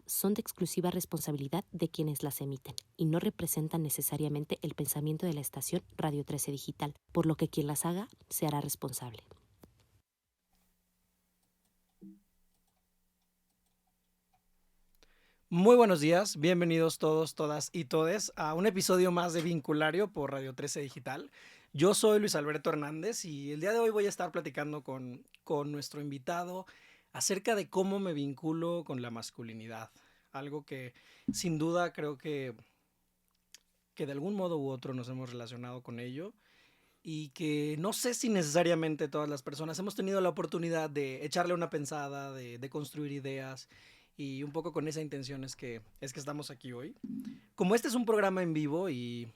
son de exclusiva responsabilidad de quienes las emiten y no representan necesariamente el pensamiento de la estación Radio 13 Digital, por lo que quien las haga se hará responsable. Muy buenos días, bienvenidos todos, todas y todes a un episodio más de Vinculario por Radio 13 Digital. Yo soy Luis Alberto Hernández y el día de hoy voy a estar platicando con nuestro invitado acerca de cómo me vinculo con la masculinidad. Algo que sin duda creo que de algún modo u otro nos hemos relacionado con ello y que no sé si necesariamente todas las personas hemos tenido la oportunidad de echarle una pensada, de construir ideas, y un poco con esa intención es que estamos aquí hoy. Como este es un programa en vivo y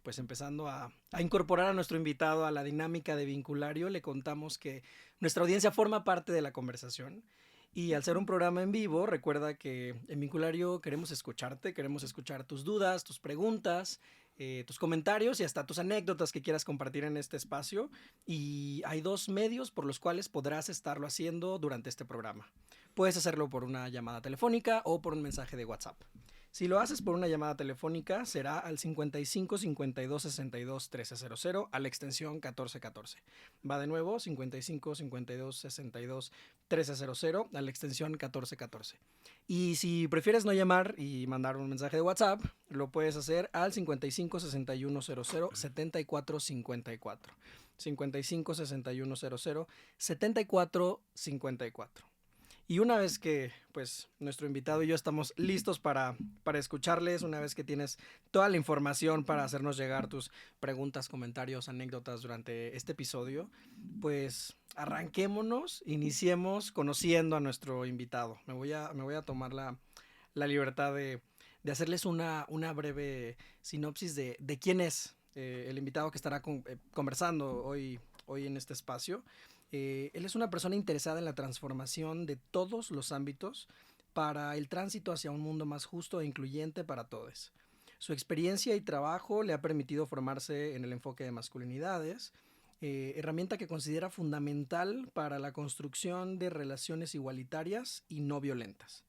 pues empezando a incorporar a nuestro invitado a la dinámica de Vinculario, le contamos que nuestra audiencia forma parte de la conversación. Y al ser un programa en vivo, recuerda que en Vinculario queremos escucharte, queremos escuchar tus dudas, tus preguntas, tus comentarios y hasta tus anécdotas que quieras compartir en este espacio. Y hay dos medios por los cuales podrás estarlo haciendo durante este programa. Puedes hacerlo por una llamada telefónica o por un mensaje de WhatsApp. Si lo haces por una llamada telefónica, será al 55 52 62 1300 a la extensión 1414. Va de nuevo, 55 52 62 1300 a la extensión 1414. Y si prefieres no llamar y mandar un mensaje de WhatsApp, lo puedes hacer al 55 61 00 74 54. 55 61 00 74 54. Y una vez que pues nuestro invitado y yo estamos listos para escucharles, una vez que tienes toda la información para hacernos llegar tus preguntas, comentarios, anécdotas durante este episodio, pues arranquémonos, iniciemos conociendo a nuestro invitado. Me voy a tomar la libertad de hacerles una breve sinopsis de quién es el invitado que estará conversando hoy en este espacio. Él es una persona interesada en la transformación de todos los ámbitos para el tránsito hacia un mundo más justo e incluyente para todos. Su experiencia y trabajo le ha permitido formarse en el enfoque de masculinidades, herramienta que considera fundamental para la construcción de relaciones igualitarias y no violentas.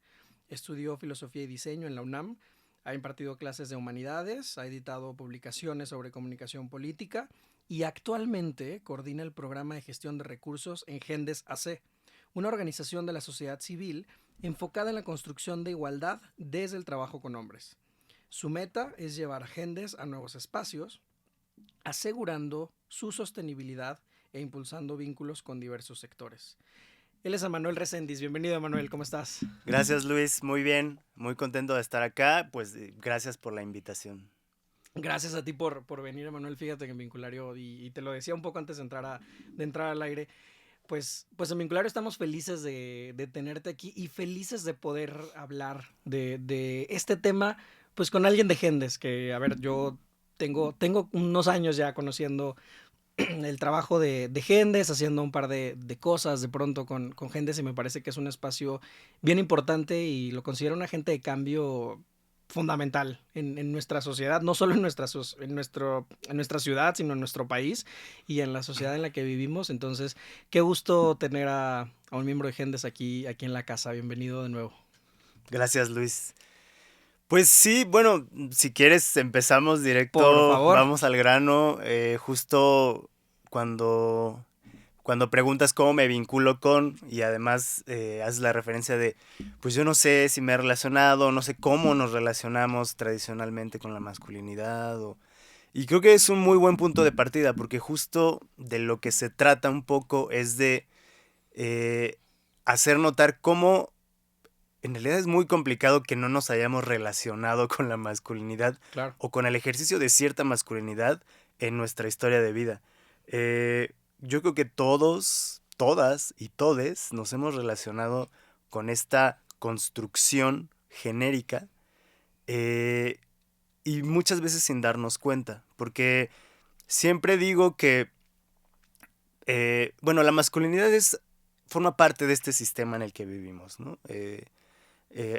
Estudió filosofía y diseño en la UNAM, ha impartido clases de humanidades, ha editado publicaciones sobre comunicación política y actualmente coordina el programa de gestión de recursos en Gendes AC, una organización de la sociedad civil enfocada en la construcción de igualdad desde el trabajo con hombres. Su meta es llevar Gendes a nuevos espacios, asegurando su sostenibilidad e impulsando vínculos con diversos sectores. Él es Emanuel Reséndiz. Bienvenido, Emanuel, ¿cómo estás? Gracias, Luis, muy bien, muy contento de estar acá, pues gracias por la invitación. Gracias a ti por venir, Emanuel. Fíjate que en Vinculario, y te lo decía un poco antes de entrar al aire, pues en Vinculario estamos felices de tenerte aquí y felices de poder hablar de este tema, pues con alguien de Gendes, que, a ver, yo tengo unos años ya conociendo el trabajo de Gendes, haciendo un par de cosas de pronto con Gendes, y me parece que es un espacio bien importante y lo considero un agente de cambio fundamental en nuestra sociedad, no solo en nuestra ciudad, sino en nuestro país y en la sociedad en la que vivimos. Entonces, qué gusto tener a un miembro de Gendes aquí en la casa. Bienvenido de nuevo. Gracias, Luis. Pues sí, bueno, si quieres empezamos Por directo, favor. vamos al grano, justo cuando, cuando preguntas cómo me vinculo con, y además haces la referencia de, pues yo no sé si me he relacionado, no sé cómo nos relacionamos tradicionalmente con la masculinidad, y creo que es un muy buen punto de partida, porque justo de lo que se trata un poco es de eh, hacer notar cómo en realidad es muy complicado que no nos hayamos relacionado con la masculinidad Claro. o con el ejercicio de cierta masculinidad en nuestra historia de vida. Yo creo que todos, todas y todes nos hemos relacionado con esta construcción genérica eh, y muchas veces sin darnos cuenta, porque siempre digo que, bueno, la masculinidad forma parte de este sistema en el que vivimos, ¿no?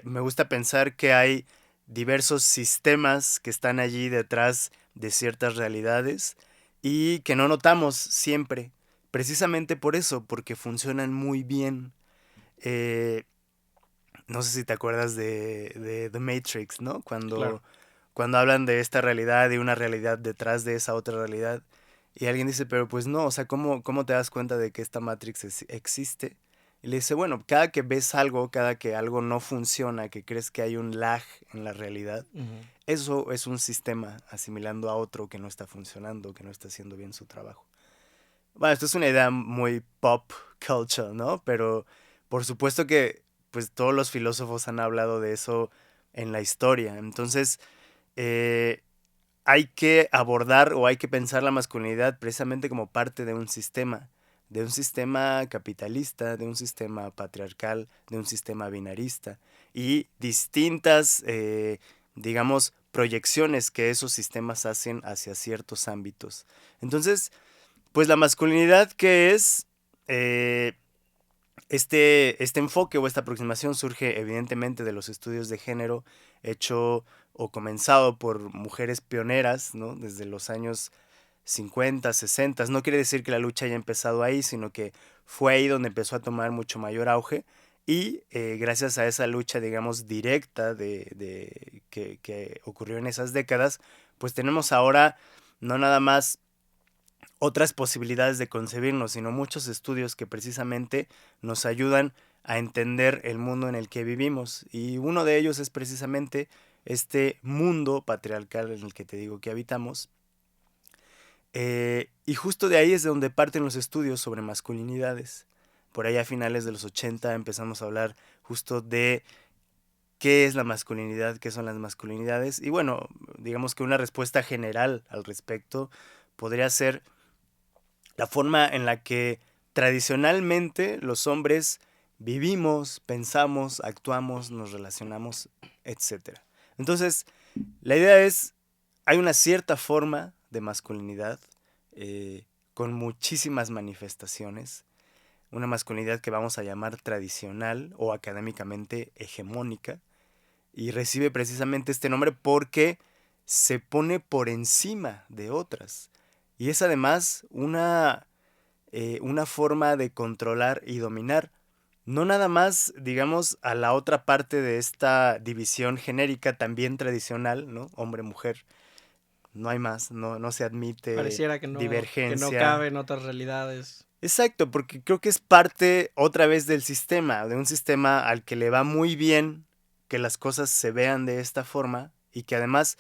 Me gusta pensar que hay diversos sistemas que están allí detrás de ciertas realidades y que no notamos siempre, precisamente por eso, porque funcionan muy bien. Eh, no sé si te acuerdas de The Matrix, ¿no? Claro. Cuando hablan de esta realidad y una realidad detrás de esa otra realidad. Y alguien dice, pero pues no, o sea, ¿cómo te das cuenta de que esta Matrix existe? Y le dice, bueno, cada que ves algo, cada que algo no funciona, que crees que hay un lag en la realidad, Ujú. eso es un sistema asimilando a otro que no está funcionando, que no está haciendo bien su trabajo. Bueno, esto es una idea muy pop culture, ¿no? Pero por supuesto que pues todos los filósofos han hablado de eso en la historia. Entonces, eh, hay que abordar o hay que pensar la masculinidad precisamente como parte de un sistema capitalista, de un sistema patriarcal, de un sistema binarista y distintas, digamos, proyecciones que esos sistemas hacen hacia ciertos ámbitos. Entonces, pues la masculinidad que es... eh, este enfoque o esta aproximación surge evidentemente de los estudios de género hecho o comenzado por mujeres pioneras, ¿no? Desde los años 50, 60. No quiere decir que la lucha haya empezado ahí, sino que fue ahí donde empezó a tomar mucho mayor auge y gracias a esa lucha, digamos, directa que ocurrió en esas décadas, pues tenemos ahora no nada más otras posibilidades de concebirnos, sino muchos estudios que precisamente nos ayudan a entender el mundo en el que vivimos. Y uno de ellos es precisamente este mundo patriarcal en el que te digo que habitamos. Y justo de ahí es de donde parten los estudios sobre masculinidades. Por ahí a finales de los 80 empezamos a hablar justo de qué es la masculinidad, qué son las masculinidades. Y bueno, digamos que una respuesta general al respecto podría ser la forma en la que tradicionalmente los hombres vivimos, pensamos, actuamos, nos relacionamos, etcétera. Entonces, la idea es, hay una cierta forma de masculinidad con muchísimas manifestaciones, una masculinidad que vamos a llamar tradicional o académicamente hegemónica, y recibe precisamente este nombre porque se pone por encima de otras. Y es además una forma de controlar y dominar, no nada más, digamos, a la otra parte de esta división genérica también tradicional, ¿no? Hombre-mujer, no hay más, no se admite Pareciera que no divergencia. cabe en otras realidades. Exacto, porque creo que es parte otra vez del sistema, de un sistema al que le va muy bien que las cosas se vean de esta forma y que además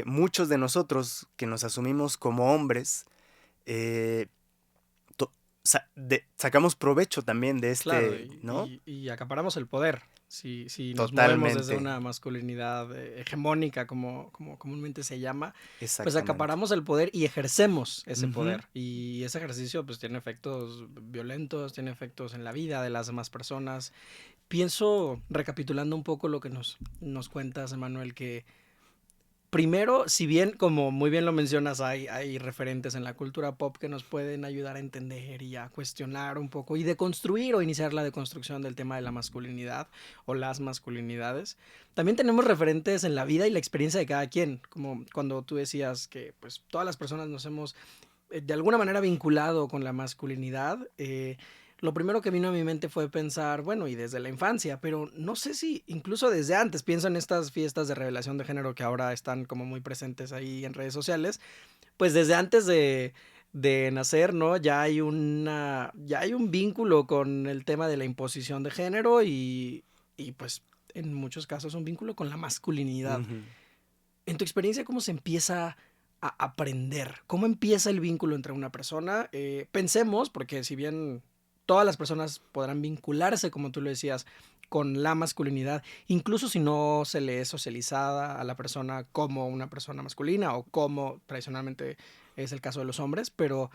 muchos de nosotros que nos asumimos como hombres, eh, sacamos provecho también de Claro, este, ¿no? y acaparamos el poder. Si nos movemos desde Totalmente, una masculinidad hegemónica, como comúnmente se llama, pues exactamente. acaparamos el poder y ejercemos ese Ujú. poder. Y ese ejercicio pues tiene efectos violentos, tiene efectos en la vida de las demás personas. Pienso, recapitulando un poco lo que nos cuentas, Emanuel, que primero, si bien, como muy bien lo mencionas, hay referentes en la cultura pop que nos pueden ayudar a entender y a cuestionar un poco y deconstruir o iniciar la deconstrucción del tema de la masculinidad o las masculinidades. También tenemos referentes en la vida y la experiencia de cada quien, como cuando tú decías que pues todas las personas nos hemos de alguna manera vinculado con la masculinidad. Lo primero que vino a mi mente fue pensar, bueno, y desde la infancia, pero no sé si incluso desde antes, pienso en estas fiestas de revelación de género que ahora están como muy presentes ahí en redes sociales, pues desde antes de nacer, ¿no? Ya hay un vínculo con el tema de la imposición de género y pues en muchos casos un vínculo con la masculinidad. Ujú. En tu experiencia, ¿cómo se empieza a aprender? ¿Cómo empieza el vínculo entre una persona? Pensemos, porque si bien todas las personas podrán vincularse, como tú lo decías, con la masculinidad, incluso si no se le es socializada a la persona como una persona masculina o como tradicionalmente es el caso de los hombres, pero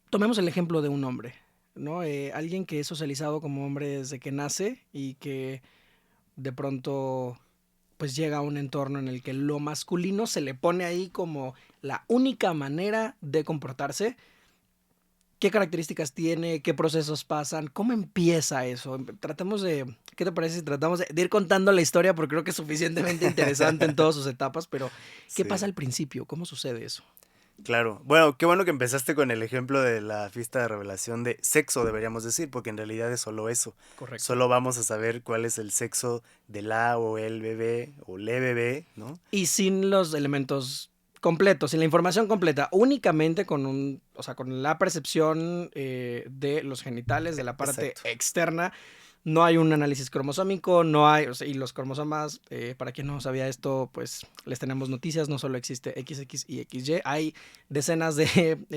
tomemos el ejemplo de un hombre, ¿no? Alguien que es socializado como hombre desde que nace y que de pronto pues llega a un entorno en el que lo masculino se le pone ahí como la única manera de comportarse. ¿Qué características tiene? ¿Qué procesos pasan? ¿Cómo empieza eso? Tratemos de, ¿qué te parece si tratamos de ir contando la historia? Porque creo que es suficientemente interesante en todas sus etapas, pero ¿qué pasa Sí. al principio? ¿Cómo sucede eso? Claro. Bueno, qué bueno que empezaste con el ejemplo de la fiesta de revelación de sexo, deberíamos decir, porque en realidad es solo eso. Correcto. Solo vamos a saber cuál es el sexo de la o el bebé o le bebé, ¿no? Y sin los elementos completos, sin la información completa, únicamente o sea, con la percepción de los genitales, de la parte Exacto. externa. No hay un análisis cromosómico, no hay, o sea, y los cromosomas, para quien no sabía esto, pues les tenemos noticias, no solo existe XX y XY, hay decenas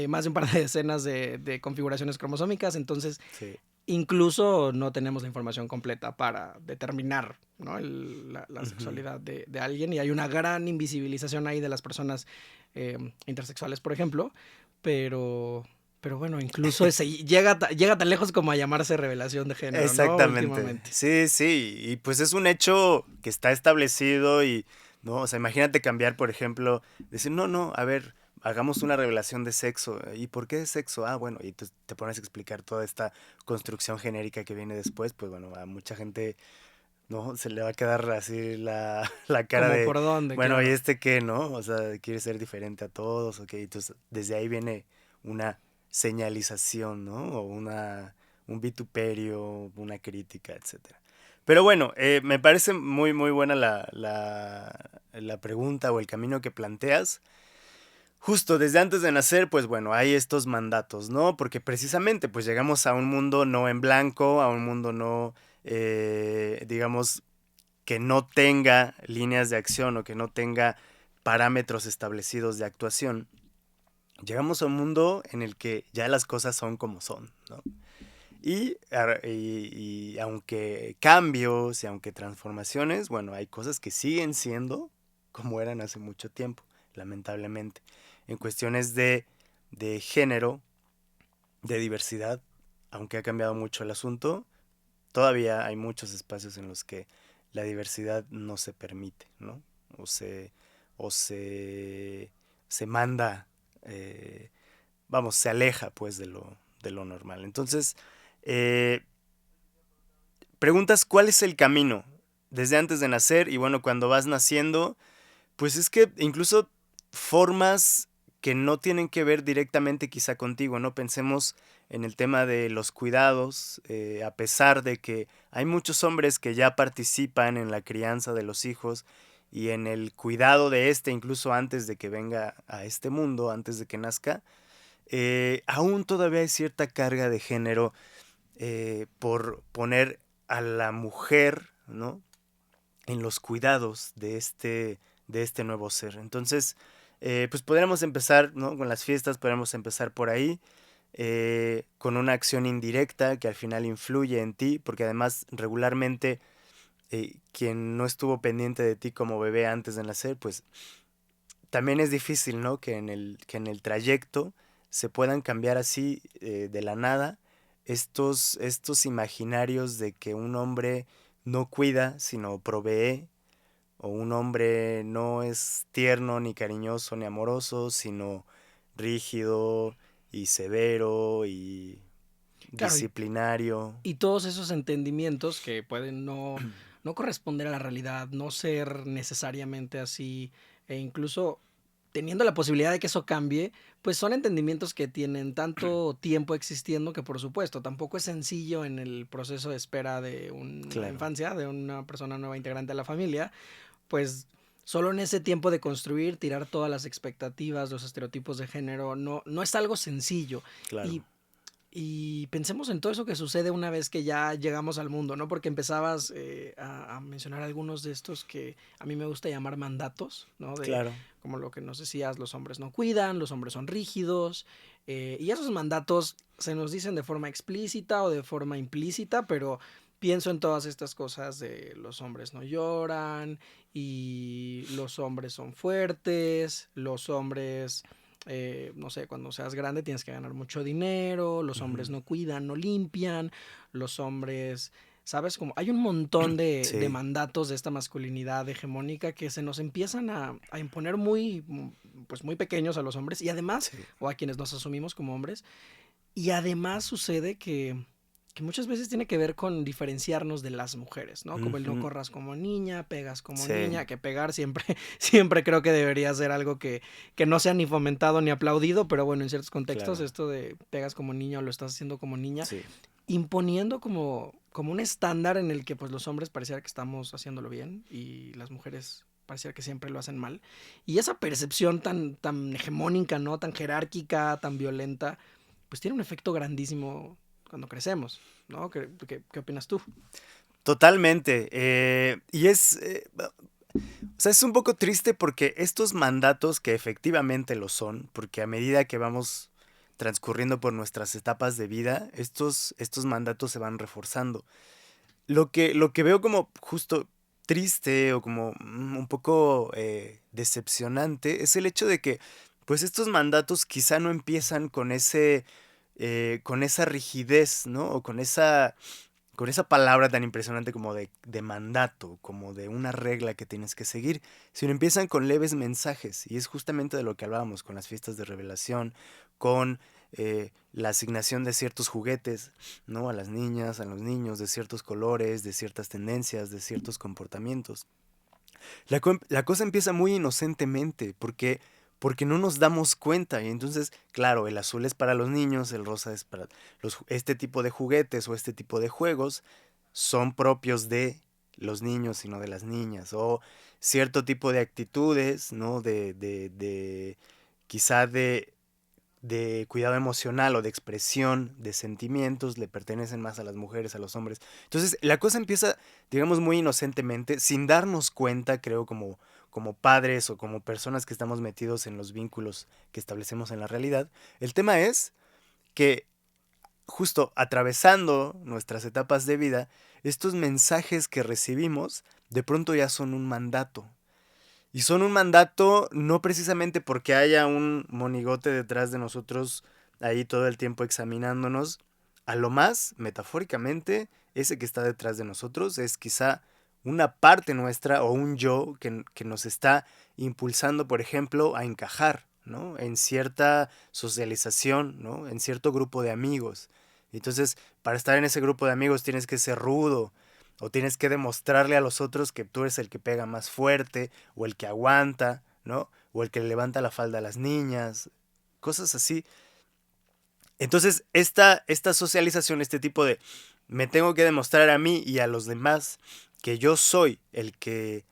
más de un par de decenas de configuraciones cromosómicas, entonces Sí. incluso no tenemos la información completa para determinar, ¿no? La Ujú. sexualidad de alguien, y hay una gran invisibilización ahí de las personas intersexuales, por ejemplo, pero, pero bueno, incluso llega tan lejos como a llamarse revelación de género, ¿no? Exactamente. Últimamente. Sí, sí. Y pues es un hecho que está establecido y, ¿no? O sea, imagínate cambiar, por ejemplo, decir, no, no, a ver, hagamos una revelación de sexo. ¿Y por qué de sexo? Ah, bueno, y te pones a explicar toda esta construcción genérica que viene después, pues bueno, a mucha gente, ¿no? Se le va a quedar así la cara Como de, por dónde, bueno, ¿y claro. este qué, no? O sea, quiere ser diferente a todos, ok. Entonces, desde ahí viene una señalización, ¿no? O un vituperio, una crítica, etcétera. Pero bueno, me parece muy, muy buena la pregunta o el camino que planteas. Justo desde antes de nacer, pues bueno, hay estos mandatos, ¿no? Porque precisamente, pues llegamos a un mundo no en blanco, a un mundo no, digamos, que no tenga líneas de acción o que no tenga parámetros establecidos de actuación. Llegamos a un mundo en el que ya las cosas son como son, ¿no? Y aunque cambios y aunque transformaciones, bueno, hay cosas que siguen siendo como eran hace mucho tiempo, lamentablemente. En cuestiones de género, de diversidad, aunque ha cambiado mucho el asunto, todavía hay muchos espacios en los que la diversidad no se permite, ¿no? O se, o se manda, vamos, se aleja pues de lo normal. Entonces, eh, preguntas cuál es el camino desde antes de nacer y bueno, cuando vas naciendo, pues es que incluso formas que no tienen que ver directamente quizá contigo, ¿no? Pensemos en el tema de los cuidados, a pesar de que hay muchos hombres que ya participan en la crianza de los hijos y en el cuidado de este, incluso antes de que venga a este mundo, antes de que nazca, aún todavía hay cierta carga de género por poner a la mujer, ¿no? En los cuidados de este nuevo ser. Entonces, pues podríamos empezar, ¿no? Con las fiestas, podríamos empezar por ahí, con una acción indirecta que al final influye en ti, porque además regularmente quien no estuvo pendiente de ti como bebé antes de nacer, pues también es difícil, ¿no? Que en el trayecto se puedan cambiar así de la nada estos imaginarios de que un hombre no cuida, sino provee, o un hombre no es tierno, ni cariñoso, ni amoroso, sino rígido y severo y Claro, disciplinario. y todos esos entendimientos que pueden no corresponder a la realidad, no ser necesariamente así, e incluso teniendo la posibilidad de que eso cambie, pues son entendimientos que tienen tanto tiempo existiendo que por supuesto tampoco es sencillo en el proceso de espera de una Claro. infancia, de una persona nueva integrante de la familia, pues solo en ese tiempo de construir, tirar todas las expectativas, los estereotipos de género, no es algo sencillo. Claro. Y y pensemos en todo eso que sucede una vez que ya llegamos al mundo, ¿no? Porque empezabas a mencionar algunos de estos que a mí me gusta llamar mandatos, ¿no? De Claro. como lo que nos decías, los hombres no cuidan, los hombres son rígidos, y esos mandatos se nos dicen de forma explícita o de forma implícita, pero pienso en todas estas cosas de los hombres no lloran y los hombres son fuertes, los hombres no sé, cuando seas grande tienes que ganar mucho dinero, los hombres Ujú. no cuidan, no limpian, los hombres, ¿sabes? Como hay un montón de Sí. mandatos de esta masculinidad hegemónica que se nos empiezan a imponer pues muy pequeños a los hombres y además, Sí. o a quienes nos asumimos como hombres, y además sucede que que muchas veces tiene que ver con diferenciarnos de las mujeres, ¿no? Como el no Ujú. corras como niña, pegas como Sí, niña, que pegar siempre, siempre creo que debería ser algo que no sea ni fomentado ni aplaudido, pero bueno, en ciertos contextos claro. esto de pegas como niña o lo estás haciendo como niña, Sí. imponiendo como un estándar en el que pues los hombres pareciera que estamos haciéndolo bien y las mujeres pareciera que siempre lo hacen mal. Y esa percepción tan hegemónica, ¿no? Tan jerárquica, tan violenta, pues tiene un efecto grandísimo cuando crecemos, ¿no? ¿Qué opinas tú? Totalmente. O sea, es un poco triste porque estos mandatos que efectivamente lo son, porque a medida que vamos transcurriendo por nuestras etapas de vida, estos mandatos se van reforzando. Lo que veo como justo triste o como un poco decepcionante es el hecho de que pues estos mandatos quizá no empiezan con esa rigidez, ¿no? O con esa palabra tan impresionante como de mandato, como de una regla que tienes que seguir, sino empiezan con leves mensajes. Y es justamente de lo que hablábamos con las fiestas de revelación, con la asignación de ciertos juguetes, ¿no? A las niñas, a los niños, de ciertos colores, de ciertas tendencias, de ciertos comportamientos. La cosa empieza muy inocentemente, porque no nos damos cuenta. Y entonces, claro, el azul es para los niños, el rosa es para este tipo de juguetes o este tipo de juegos son propios de los niños y no de las niñas. O cierto tipo de actitudes, ¿no? Quizá de cuidado emocional o de expresión de sentimientos le pertenecen más a las mujeres, a los hombres. Entonces, la cosa empieza, digamos, muy inocentemente, sin darnos cuenta, creo, como padres o como personas que estamos metidos en los vínculos que establecemos en la realidad. El tema es que justo atravesando nuestras etapas de vida, estos mensajes que recibimos de pronto ya son un mandato. Y son un mandato no precisamente porque haya un monigote detrás de nosotros ahí todo el tiempo examinándonos. A lo más, metafóricamente, ese que está detrás de nosotros es quizá una parte nuestra o un yo que nos está impulsando, por ejemplo, a encajar, ¿no? En cierta socialización, ¿no? En cierto grupo de amigos. Entonces, para estar en ese grupo de amigos tienes que ser rudo, o tienes que demostrarle a los otros que tú eres el que pega más fuerte, o el que aguanta, ¿no? O el que le levanta la falda a las niñas, cosas así. Entonces, esta socialización, este tipo de me tengo que demostrar a mí y a los demás que yo soy el que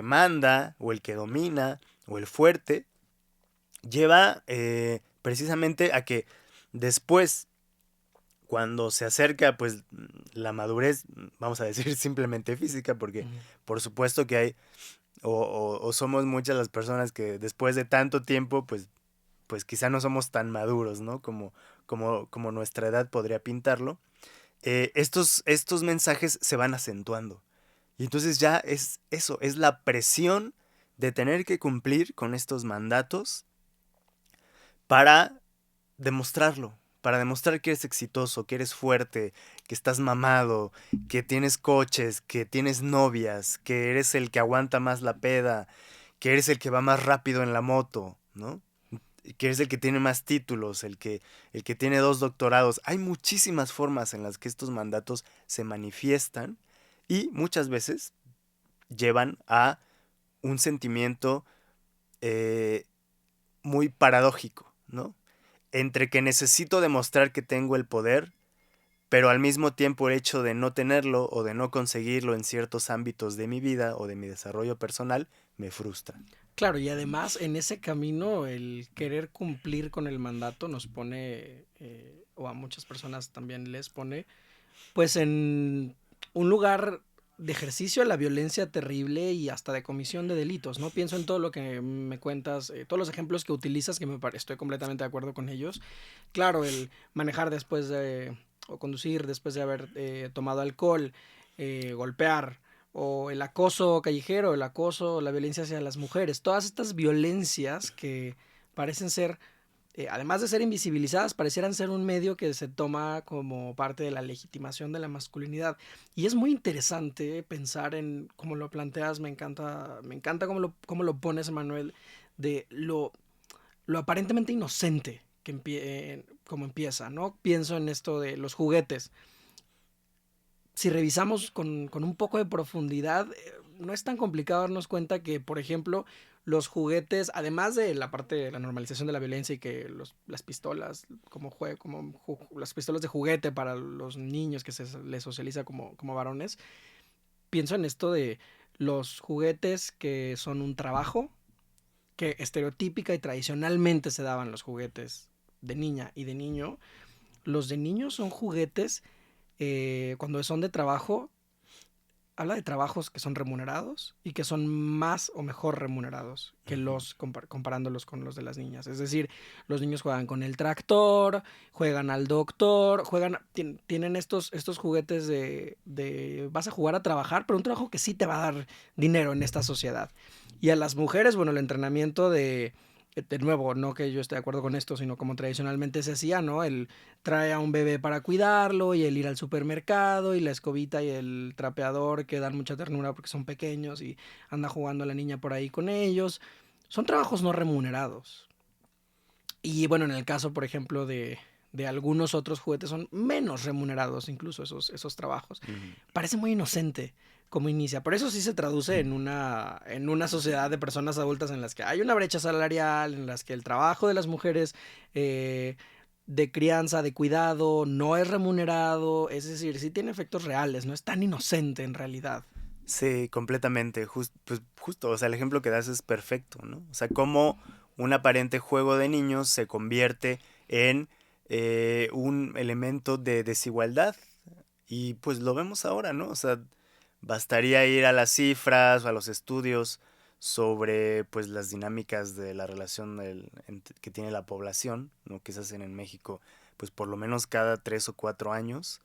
manda, o el que domina, o el fuerte, lleva precisamente a que después, cuando se acerca pues la madurez, vamos a decir simplemente física, porque Ujú. por supuesto que hay, o somos muchas las personas que después de tanto tiempo pues quizá no somos tan maduros, ¿no? Como nuestra edad podría pintarlo. Estos mensajes se van acentuando. Y entonces ya es eso, es la presión de tener que cumplir con estos mandatos para demostrarlo, para demostrar que eres exitoso, que eres fuerte, que estás mamado, que tienes coches, que tienes novias, que eres el que aguanta más la peda, que eres el que va más rápido en la moto, ¿no? Que eres el que tiene más títulos, el que tiene 2 doctorados. Hay muchísimas formas en las que estos mandatos se manifiestan y muchas veces llevan a un sentimiento eh, muy paradójico, ¿no? Entre que necesito demostrar que tengo el poder, pero al mismo tiempo el hecho de no tenerlo o de no conseguirlo en ciertos ámbitos de mi vida o de mi desarrollo personal me frustra. Claro, y además en ese camino el querer cumplir con el mandato nos pone, o a muchas personas también les pone, pues en un lugar de ejercicio de la violencia terrible y hasta de comisión de delitos, ¿no? Pienso en todo lo que me cuentas, todos los ejemplos que utilizas, que estoy completamente de acuerdo con ellos. Claro, el manejar después de, o conducir después de haber tomado alcohol, golpear, o el acoso callejero, el acoso, la violencia hacia las mujeres, todas estas violencias que parecen ser además de ser invisibilizadas, parecieran ser un medio que se toma como parte de la legitimación de la masculinidad. Y es muy interesante pensar en cómo lo planteas, me encanta cómo lo pones, Manuel, de lo aparentemente inocente que como empieza, ¿no? Pienso en esto de los juguetes. si revisamos con un poco de profundidad, no es tan complicado darnos cuenta que, por ejemplo, los juguetes, además de la parte de la normalización de la violencia y que las pistolas, las pistolas de juguete para los niños que se les socializa como varones, pienso en esto de los juguetes que son un trabajo, que estereotípica y tradicionalmente se daban los juguetes de niña y de niño. Los de niños son juguetes, cuando son de trabajo, habla de trabajos que son remunerados y que son más o mejor remunerados que los comparándolos con los de las niñas. Es decir, los niños juegan con el tractor, juegan al doctor, tienen estos juguetes de vas a jugar a trabajar, pero un trabajo que sí te va a dar dinero en esta sociedad. Y a las mujeres, bueno, el entrenamiento de nuevo, no que yo esté de acuerdo con esto, sino como tradicionalmente se hacía, ¿no? El trae a un bebé para cuidarlo y el ir al supermercado y la escobita y el trapeador que dan mucha ternura porque son pequeños y anda jugando la niña por ahí con ellos. Son trabajos no remunerados. Y bueno, en el caso, por ejemplo, de algunos otros juguetes son menos remunerados incluso esos trabajos. Parece muy inocente cómo inicia. Por eso sí se traduce en una sociedad de personas adultas en las que hay una brecha salarial, en las que el trabajo de las mujeres de crianza, de cuidado, no es remunerado. Es decir, sí tiene efectos reales, no es tan inocente en realidad. Sí, completamente. Pues justo, o sea, el ejemplo que das es perfecto, ¿no? O sea, cómo un aparente juego de niños se convierte en un elemento de desigualdad. Y pues lo vemos ahora, ¿no? O sea, bastaría ir a las cifras o a los estudios sobre pues las dinámicas de la relación que tiene la población, ¿no? Que se hacen en México, pues por lo menos cada 3 o 4 años.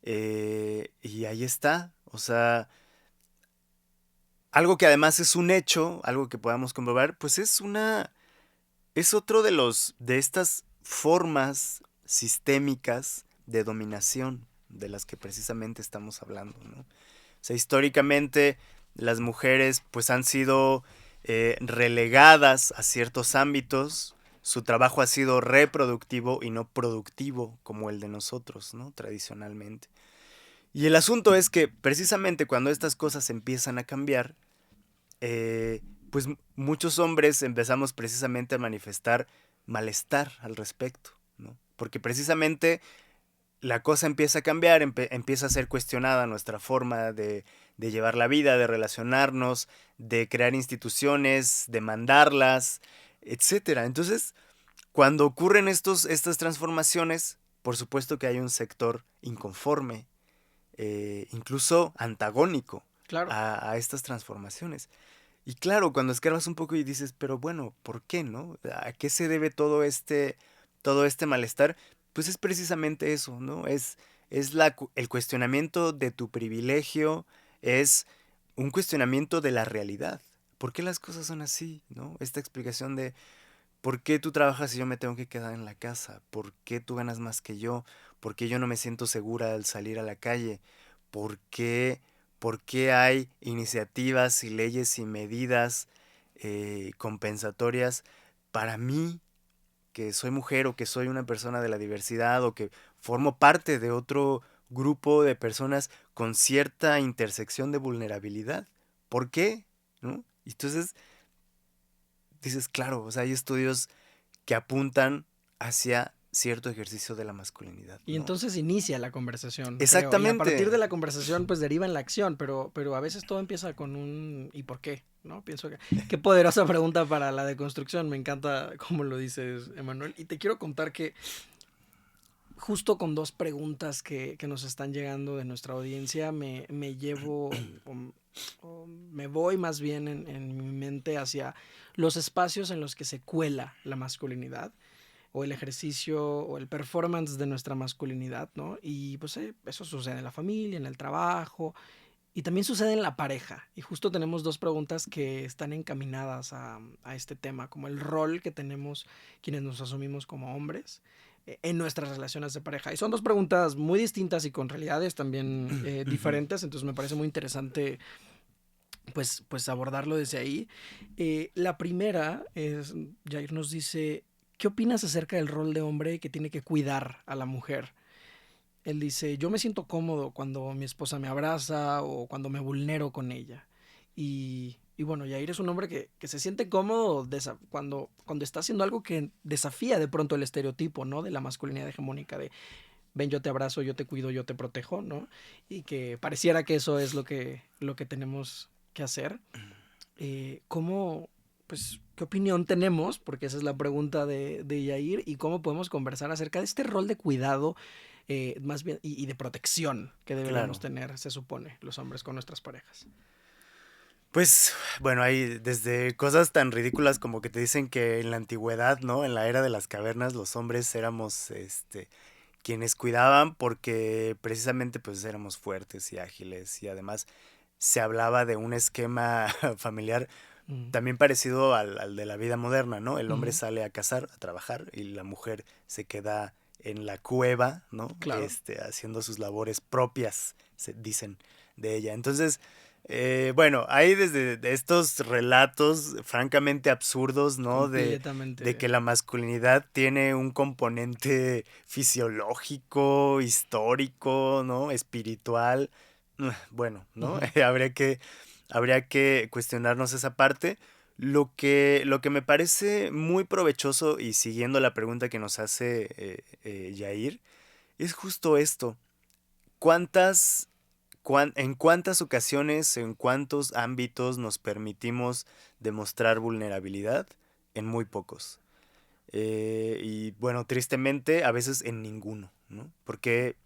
Y ahí está, o sea, algo que además es un hecho, algo que podamos comprobar, pues es otro de estas formas sistémicas de dominación de las que precisamente estamos hablando, ¿no? O sea, históricamente las mujeres pues han sido relegadas a ciertos ámbitos, su trabajo ha sido reproductivo y no productivo como el de nosotros, ¿no? Tradicionalmente. Y el asunto es que precisamente cuando estas cosas empiezan a cambiar, pues muchos hombres empezamos precisamente a manifestar malestar al respecto, ¿no? Porque precisamente la cosa empieza a cambiar, empieza a ser cuestionada nuestra forma de llevar la vida, de relacionarnos, de crear instituciones, de mandarlas, etcétera. Entonces, cuando ocurren estas transformaciones, por supuesto que hay un sector inconforme, incluso antagónico Claro. a estas transformaciones. Y claro, cuando escarbas un poco y dices, pero bueno, ¿por qué, no? ¿A qué se debe todo este malestar? Pues es precisamente eso, ¿no? Es el cuestionamiento de tu privilegio, es un cuestionamiento de la realidad. ¿Por qué las cosas son así, no? Esta explicación de ¿por qué tú trabajas y yo me tengo que quedar en la casa? ¿Por qué tú ganas más que yo? ¿Por qué yo no me siento segura al salir a la calle? ¿Por qué hay iniciativas y leyes y medidas compensatorias para mí, que soy mujer o que soy una persona de la diversidad o que formo parte de otro grupo de personas con cierta intersección de vulnerabilidad? ¿Por qué? ¿No? Entonces dices, claro, o sea, hay estudios que apuntan hacia cierto ejercicio de la masculinidad, Y ¿no? entonces inicia la conversación, creo. Y a partir de Exactamente. la conversación, pues deriva en la acción, pero a veces todo empieza con un ¿y por qué? ¿No? Pienso que qué poderosa pregunta para la deconstrucción. Me encanta cómo lo dices, Emanuel. Y te quiero contar que justo con dos preguntas que nos están llegando de nuestra audiencia, me llevo, o me voy más bien en mi mente hacia los espacios en los que se cuela la masculinidad o el ejercicio o el performance de nuestra masculinidad, ¿no? Y pues eso sucede en la familia, en el trabajo y también sucede en la pareja. Y justo tenemos dos preguntas que están encaminadas a este tema, como el rol que tenemos quienes nos asumimos como hombres en nuestras relaciones de pareja. Y son dos preguntas muy distintas y con realidades también diferentes, entonces me parece muy interesante pues abordarlo desde ahí. La primera es, Jair nos dice, ¿qué opinas acerca del rol de hombre que tiene que cuidar a la mujer? Él dice, yo me siento cómodo cuando mi esposa me abraza o cuando me vulnero con ella. Y bueno, Yair es un hombre que se siente cómodo cuando está haciendo algo que desafía de pronto el estereotipo, ¿no? De la masculinidad hegemónica, de ven, yo te abrazo, yo te cuido, yo te protejo, ¿no? Y que pareciera que eso es lo que tenemos que hacer. Pues, qué opinión tenemos? Porque esa es la pregunta de Yair, y cómo podemos conversar acerca de este rol de cuidado, más bien, y de protección que deberíamos Claro. tener, se supone, los hombres con nuestras parejas. Pues, bueno, hay desde cosas tan ridículas como que te dicen que en la antigüedad, ¿no? En la era de las cavernas, los hombres éramos, quienes cuidaban porque precisamente pues éramos fuertes y ágiles y además se hablaba de un esquema familiar Mm, también parecido al de la vida moderna, ¿no? El hombre ujú, sale a cazar, a trabajar y la mujer se queda en la cueva, ¿no? claro. Haciendo sus labores propias, se dicen de ella. Entonces, bueno, hay desde de estos relatos francamente absurdos, ¿no? De que Completamente. la masculinidad tiene un componente fisiológico, histórico, ¿no? Espiritual. Bueno, ¿no? Ujú, Habría que cuestionarnos esa parte. Lo que me parece muy provechoso y siguiendo la pregunta que nos hace Yair, es justo esto. ¿Cuántas ¿En cuántas ocasiones, en cuántos ámbitos nos permitimos demostrar vulnerabilidad? En muy pocos. Y bueno, tristemente, a veces en ninguno, ¿no? Porque,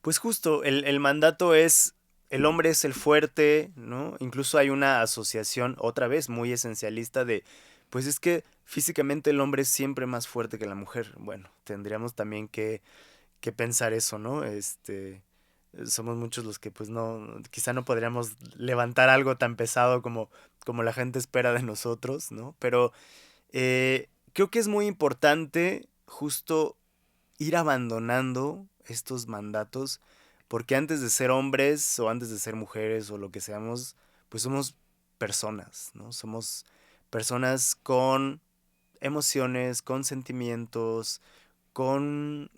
pues justo, el mandato es, el hombre es el fuerte, ¿no? Incluso hay una asociación, otra vez, muy esencialista de, pues es que físicamente el hombre es siempre más fuerte que la mujer. Bueno, tendríamos también que pensar eso, ¿no? Somos muchos los que pues no, quizá no podríamos levantar algo tan pesado como la gente espera de nosotros, ¿no? Pero creo que es muy importante justo ir abandonando estos mandatos, porque antes de ser hombres o antes de ser mujeres o lo que seamos, pues somos personas, ¿no? Somos personas con emociones, con sentimientos, con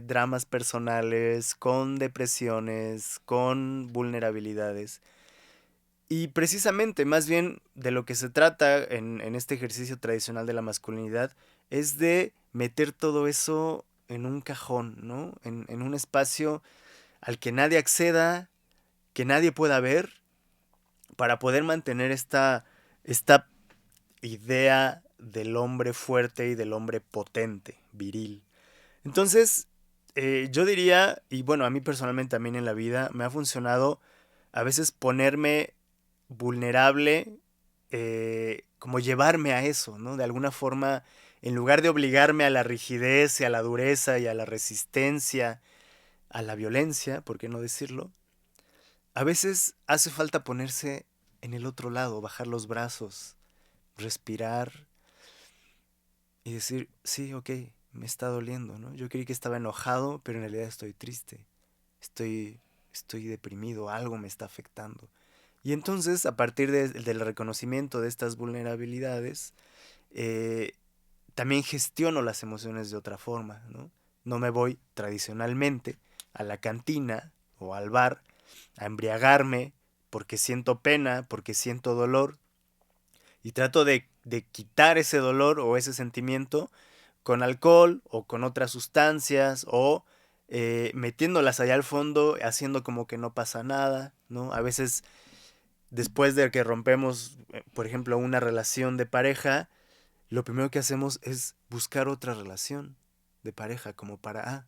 dramas personales, con depresiones, con vulnerabilidades. Y precisamente, más bien de lo que se trata en este ejercicio tradicional de la masculinidad, es de meter todo eso en un cajón, ¿no? En un espacio al que nadie acceda, que nadie pueda ver, para poder mantener esta idea del hombre fuerte y del hombre potente, viril. Entonces, yo diría, y bueno, a mí personalmente también en la vida me ha funcionado a veces ponerme vulnerable, como llevarme a eso, ¿no? De alguna forma, en lugar de obligarme a la rigidez y a la dureza y a la resistencia, a la violencia, ¿por qué no decirlo? A veces hace falta ponerse en el otro lado, bajar los brazos, respirar y decir, sí, ok, me está doliendo, ¿no? Yo creí que estaba enojado, pero en realidad estoy triste, estoy, estoy deprimido, algo me está afectando. Y entonces, a partir del reconocimiento de estas vulnerabilidades, eh, también gestiono las emociones de otra forma, ¿no? No me voy tradicionalmente a la cantina o al bar a embriagarme porque siento pena, porque siento dolor, y trato de quitar ese dolor o ese sentimiento con alcohol o con otras sustancias o metiéndolas allá al fondo, haciendo como que no pasa nada, ¿no? A veces después de que rompemos, por ejemplo, una relación de pareja, lo primero que hacemos es buscar otra relación de pareja, como para,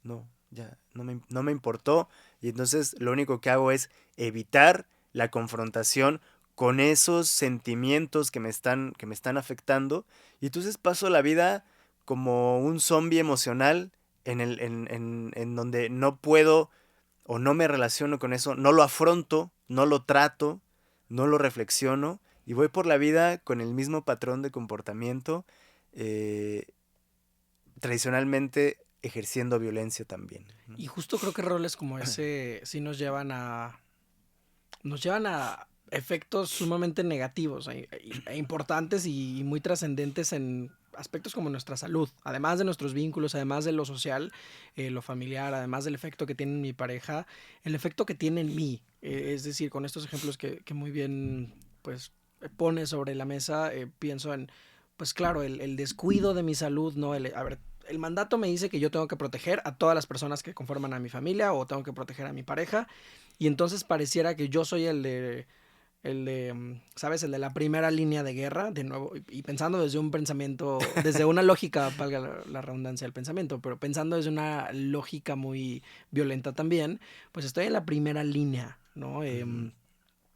no, ya, no me importó, y entonces lo único que hago es evitar la confrontación con esos sentimientos que me están afectando, y entonces paso la vida como un zombie emocional en donde no puedo o no me relaciono con eso, no lo afronto, no lo trato, no lo reflexiono y voy por la vida con el mismo patrón de comportamiento, eh, tradicionalmente ejerciendo violencia también, ¿no? Y justo creo que roles como ese sí nos llevan a efectos sumamente negativos e importantes y muy trascendentes aspectos como nuestra salud, además de nuestros vínculos, además de lo social, lo familiar, además del efecto que tiene en mi pareja, el efecto que tiene en mí. Es decir, con estos ejemplos que muy bien pues pone sobre la mesa, pienso en, pues claro, el descuido de mi salud, ¿no? A ver, el mandato me dice que yo tengo que proteger a todas las personas que conforman a mi familia o tengo que proteger a mi pareja y entonces pareciera que yo soy ¿sabes? El de la primera línea de guerra, de nuevo, y pensando desde un pensamiento, desde una lógica, valga la redundancia del pensamiento, pero pensando desde una lógica muy violenta también, pues estoy en la primera línea, ¿no?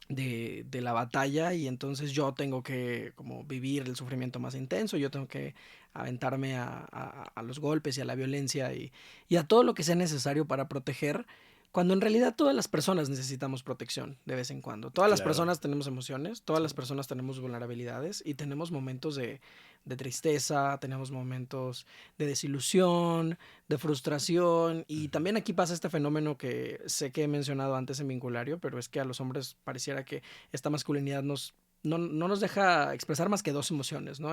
De la batalla y entonces yo tengo que como vivir el sufrimiento más intenso, yo tengo que aventarme a los golpes y a la violencia y a todo lo que sea necesario para proteger, cuando en realidad todas las personas necesitamos protección de vez en cuando. Todas las Claro. personas tenemos emociones, todas las personas tenemos vulnerabilidades y tenemos momentos de tristeza, tenemos momentos de desilusión, de frustración y Ujú. también aquí pasa este fenómeno que sé que he mencionado antes en Vinculario, pero es que a los hombres pareciera que esta masculinidad no nos deja expresar más que dos emociones, ¿no?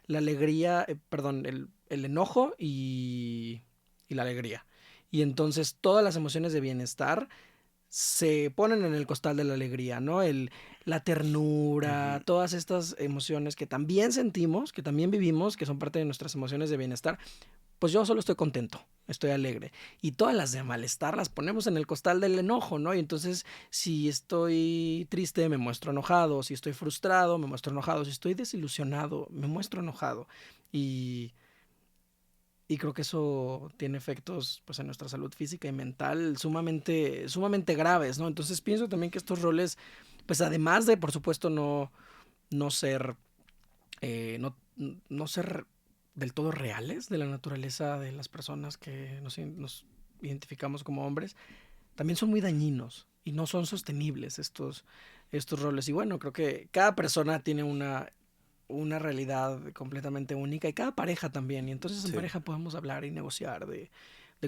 La alegría, perdón, el enojo y la alegría. Y entonces todas las emociones de bienestar se ponen en el costal de la alegría, ¿no? La ternura, Ujú. todas estas emociones que también sentimos, que también vivimos, que son parte de nuestras emociones de bienestar, pues yo solo estoy contento, estoy alegre. Y todas las de malestar las ponemos en el costal del enojo, ¿no? Y entonces, si estoy triste, me muestro enojado. Si estoy frustrado, me muestro enojado. Si estoy desilusionado, me muestro enojado. Y, y creo que eso tiene efectos pues, en nuestra salud física y mental sumamente graves, ¿no? Entonces pienso también que estos roles, pues además de, por supuesto, no ser no ser del todo reales de la naturaleza de las personas que nos identificamos como hombres, también son muy dañinos y no son sostenibles estos roles. Y bueno, creo que cada persona tiene una realidad completamente única y cada pareja también. Y entonces en Sí. pareja podemos hablar y negociar de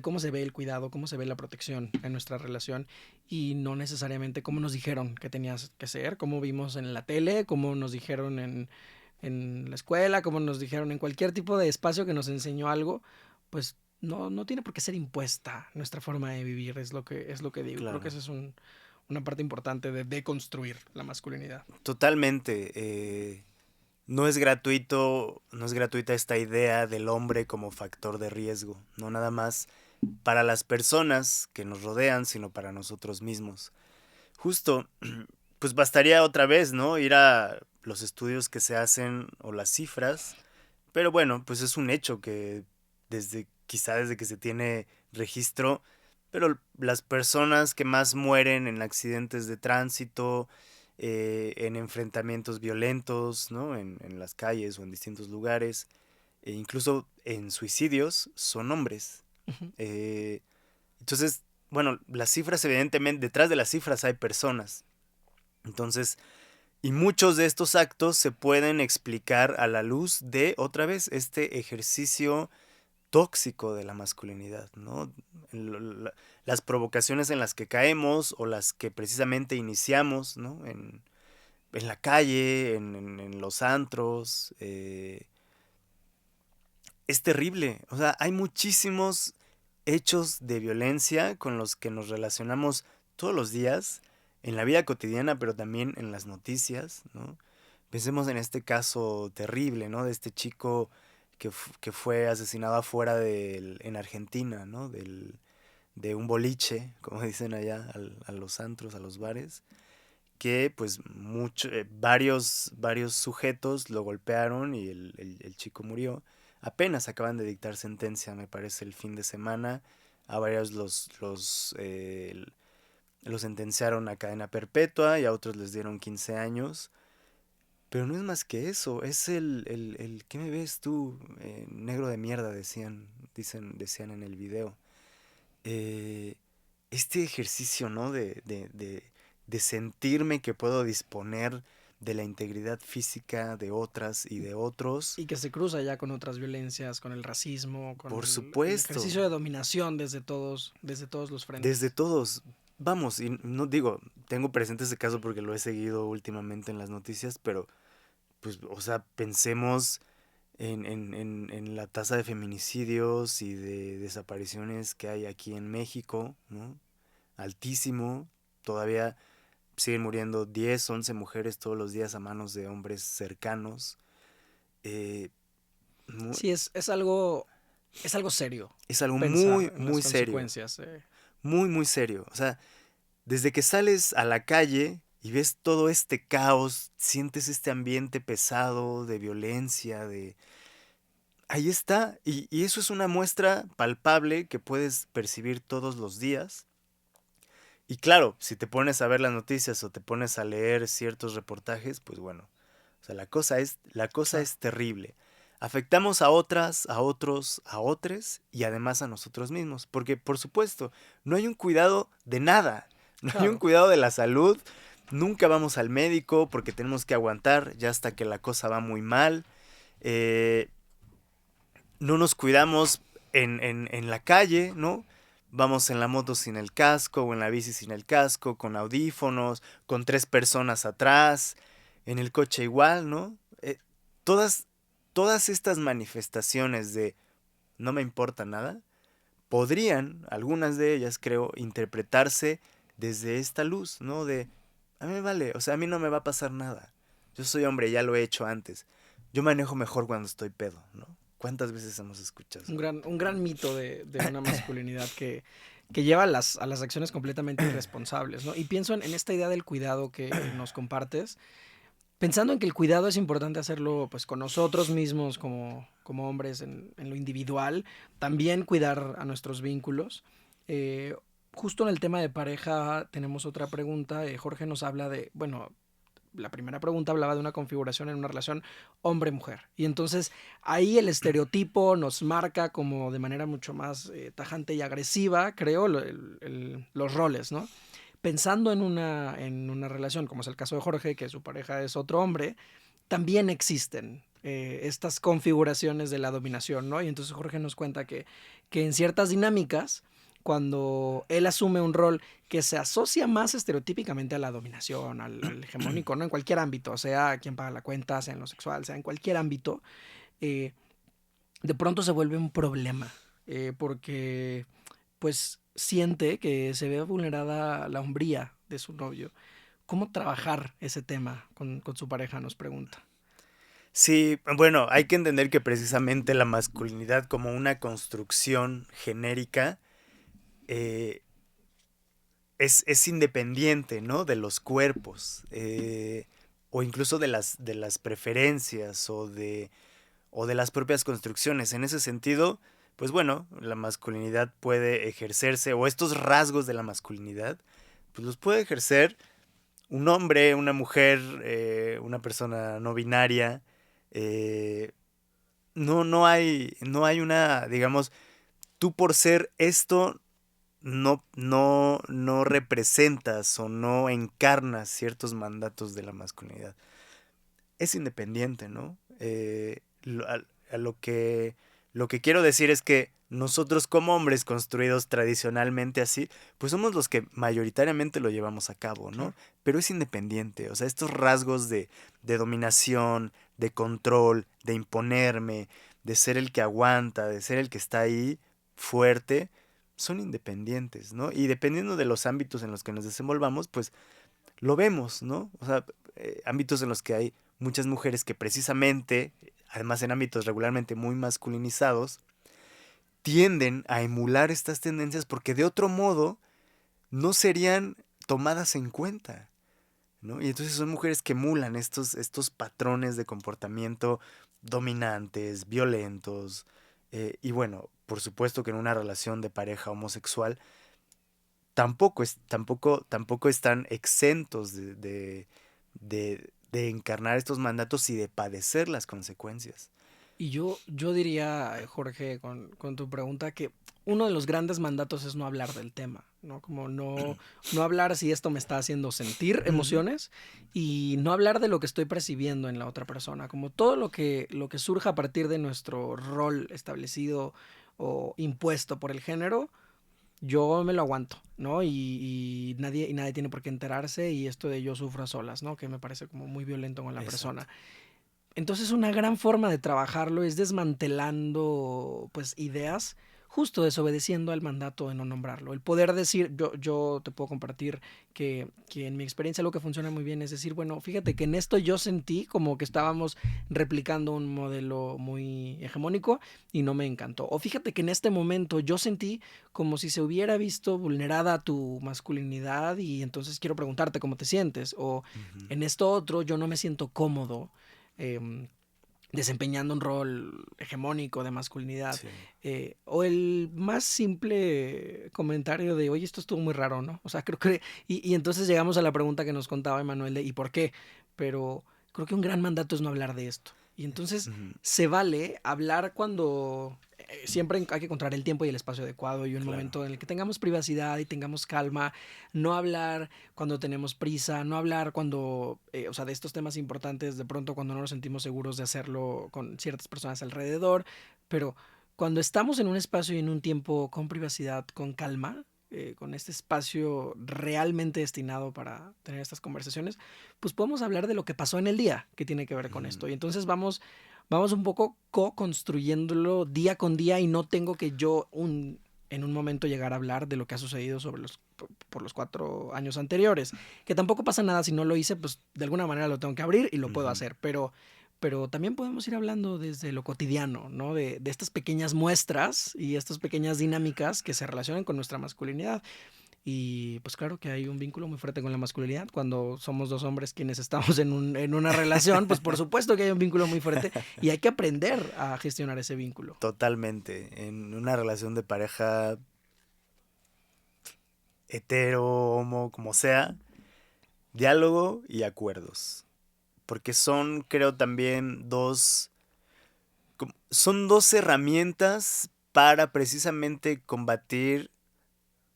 cómo se ve el cuidado, cómo se ve la protección en nuestra relación y no necesariamente cómo nos dijeron que tenías que ser, cómo vimos en la tele, cómo nos dijeron en la escuela, como nos dijeron, en cualquier tipo de espacio que nos enseñó algo, pues no tiene por qué ser impuesta nuestra forma de vivir, es lo que digo. Creo que Claro. esa es una parte importante de deconstruir la masculinidad. Totalmente. No es gratuito, no es gratuita esta idea del hombre como factor de riesgo, no nada más para las personas que nos rodean, sino para nosotros mismos. Justo, pues bastaría otra vez, ¿no? Ir a los estudios que se hacen o las cifras, pero bueno, pues es un hecho que quizá desde que se tiene registro, pero las personas que más mueren en accidentes de tránsito, en enfrentamientos violentos, ¿no? En las calles o en distintos lugares, e incluso en suicidios, son hombres. Ujú. Eh, entonces, bueno, las cifras, evidentemente, detrás de las cifras hay personas. Entonces, y muchos de estos actos se pueden explicar a la luz de, otra vez, este ejercicio tóxico de la masculinidad, ¿no? Las provocaciones en las que caemos o las que precisamente iniciamos, ¿no? En la calle, en los antros. Es terrible. O sea, hay muchísimos hechos de violencia con los que nos relacionamos todos los días, en la vida cotidiana, pero también en las noticias, ¿no? Pensemos en este caso terrible, ¿no? De este chico que fue asesinado afuera en Argentina, ¿no? De un boliche, como dicen allá, a los antros, a los bares, que pues varios sujetos lo golpearon y el chico murió. Apenas acaban de dictar sentencia, me parece, el fin de semana. A varios los sentenciaron a cadena perpetua y a otros les dieron 15 años. Pero no es más que eso, es ¿qué me ves tú? Negro de mierda, decían en el video. Eh, este ejercicio, ¿no? De sentirme que puedo disponer de la integridad física de otras y de otros. Y que se cruza ya con otras violencias, con el racismo, con Por el supuesto, ejercicio de dominación desde todos los desde frentes. todos. Vamos, y no digo, tengo presente ese caso porque lo he seguido últimamente en las noticias, pero pues, o sea, pensemos en la tasa de feminicidios y de desapariciones que hay aquí en México, ¿no? Altísimo. Todavía siguen muriendo 10, 11 mujeres todos los días a manos de hombres cercanos. Eh, mu- Sí, es algo serio es algo pensar muy, en las muy serio. consecuencias. Muy, muy serio. O sea, desde que sales a la calle y ves todo este caos, sientes este ambiente pesado de violencia, de... Ahí está. Y eso es una muestra palpable que puedes percibir todos los días. Y claro, si te pones a ver las noticias o te pones a leer ciertos reportajes, pues bueno, o sea, la cosa Claro. es terrible. Afectamos a otras, a otros, a otros y además a nosotros mismos. Porque, por supuesto, no hay un cuidado de nada. No hay un Claro. cuidado de la salud. Nunca vamos al médico porque tenemos que aguantar ya hasta que la cosa va muy mal. Eh, no nos cuidamos en la calle, ¿no? Vamos en la moto sin el casco o en la bici sin el casco, con audífonos, con 3 personas atrás, en el coche igual, ¿no? Todas, todas estas manifestaciones de no me importa nada, podrían, algunas de ellas creo, interpretarse desde esta luz, ¿no? De, a mí me vale, o sea, a mí no me va a pasar nada. Yo soy hombre, ya lo he hecho antes. Yo manejo mejor cuando estoy pedo, ¿no? ¿Cuántas veces hemos escuchado eso? Un gran mito de una masculinidad que lleva a las acciones completamente irresponsables, ¿no? Y pienso en esta idea del cuidado que nos compartes, pensando en que el cuidado es importante hacerlo pues con nosotros mismos como hombres en lo individual, también cuidar a nuestros vínculos. Eh, Justo en el tema de pareja tenemos otra pregunta. Jorge nos habla de, bueno, la primera pregunta hablaba de una configuración en una relación hombre-mujer. Y entonces ahí el estereotipo nos marca como de manera mucho más tajante y agresiva, creo, los roles, ¿no? Pensando en una relación, como es el caso de Jorge, que su pareja es otro hombre, también existen estas configuraciones de la dominación, ¿no? Y entonces Jorge nos cuenta que en ciertas dinámicas, cuando él asume un rol que se asocia más estereotípicamente a la dominación, al hegemónico, ¿no? En cualquier ámbito, sea quien paga la cuenta, sea en lo sexual, sea en cualquier ámbito, eh, de pronto se vuelve un problema, porque pues siente que se ve vulnerada la hombría de su novio. ¿Cómo trabajar ese tema con su pareja? Nos pregunta. Sí, bueno, hay que entender que precisamente la masculinidad como una construcción genérica eh, es independiente, ¿no? De los cuerpos, o incluso de las preferencias o de las propias construcciones. En ese sentido, pues bueno, la masculinidad puede ejercerse, o estos rasgos de la masculinidad, pues los puede ejercer un hombre, una mujer, una persona no binaria. eh, no hay una, digamos, tú por ser esto no representas o no encarnas ciertos mandatos de la masculinidad. Es independiente, ¿no? A lo que quiero decir es que nosotros como hombres construidos tradicionalmente así, pues somos los que mayoritariamente lo llevamos a cabo, ¿no? Claro. Pero es independiente, o sea, estos rasgos de dominación, de control, de imponerme, de ser el que aguanta, de ser el que está ahí fuerte, son independientes, ¿no? Y dependiendo de los ámbitos en los que nos desenvolvamos, pues lo vemos, ¿no? O sea, ámbitos en los que hay muchas mujeres que precisamente, además en ámbitos regularmente muy masculinizados, tienden a emular estas tendencias porque de otro modo no serían tomadas en cuenta, ¿no? Y entonces son mujeres que emulan estos patrones de comportamiento dominantes, violentos, y bueno, por supuesto que en una relación de pareja homosexual tampoco están exentos de encarnar estos mandatos y de padecer las consecuencias. Y yo diría, Jorge, con tu pregunta, que uno de los grandes mandatos es no hablar del tema, ¿no? Como no hablar si esto me está haciendo sentir Ujú. emociones y no hablar de lo que estoy percibiendo en la otra persona. Como todo lo que surja a partir de nuestro rol establecido o impuesto por el género, yo me lo aguanto, ¿no? Y nadie tiene por qué enterarse y esto de yo sufro a solas, ¿no? Que me parece como muy violento con la Exacto. persona. Entonces una gran forma de trabajarlo es desmantelando pues ideas, justo desobedeciendo al mandato de no nombrarlo. El poder decir, yo te puedo compartir que en mi experiencia lo que funciona muy bien es decir, bueno, fíjate que en esto yo sentí como que estábamos replicando un modelo muy hegemónico y no me encantó. O fíjate que en este momento yo sentí como si se hubiera visto vulnerada tu masculinidad y entonces quiero preguntarte cómo te sientes. O Ujú. en esto otro yo no me siento cómodo eh, desempeñando un rol hegemónico de masculinidad. Sí. O el más simple comentario de, oye, esto estuvo muy raro, ¿no? O sea, creo que... Y entonces llegamos a la pregunta que nos contaba Emanuel de, ¿y por qué? Pero creo que un gran mandato es no hablar de esto. Y entonces Ujú. se vale hablar cuando... siempre hay que encontrar el tiempo y el espacio adecuado y un Claro. momento en el que tengamos privacidad y tengamos calma, no hablar cuando tenemos prisa, no hablar cuando, o sea, de estos temas importantes, de pronto cuando no nos sentimos seguros de hacerlo con ciertas personas alrededor, pero cuando estamos en un espacio y en un tiempo con privacidad, con calma, con este espacio realmente destinado para tener estas conversaciones, pues podemos hablar de lo que pasó en el día que tiene que ver con Ujú. esto. Y entonces vamos un poco co-construyéndolo día con día y no tengo que yo en un momento llegar a hablar de lo que ha sucedido por los 4 años anteriores. Que tampoco pasa nada si no lo hice, pues de alguna manera lo tengo que abrir y lo puedo Ujú. hacer. Pero también podemos ir hablando desde lo cotidiano, ¿no? De estas pequeñas muestras y estas pequeñas dinámicas que se relacionan con nuestra masculinidad. Y pues claro que hay un vínculo muy fuerte con la masculinidad. Cuando somos dos hombres quienes estamos en una relación, pues por supuesto que hay un vínculo muy fuerte y hay que aprender a gestionar ese vínculo. Totalmente. En una relación de pareja hetero, homo, como sea, diálogo y acuerdos. Porque son, creo, también son dos herramientas para precisamente combatir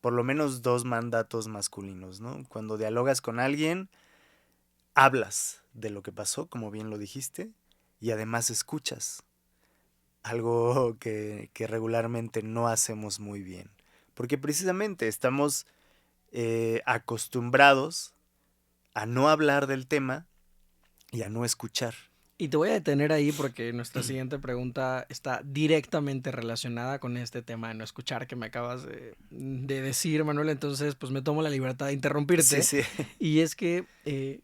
por lo menos dos mandatos masculinos, ¿no? Cuando dialogas con alguien, hablas de lo que pasó, como bien lo dijiste, y además escuchas, algo que regularmente no hacemos muy bien. Porque precisamente estamos acostumbrados a no hablar del tema y a no escuchar. Y te voy a detener ahí porque nuestra siguiente pregunta está directamente relacionada con este tema de no escuchar que me acabas de decir, Manuel. Entonces, pues me tomo la libertad de Sí, interrumpirte. sí. Y es que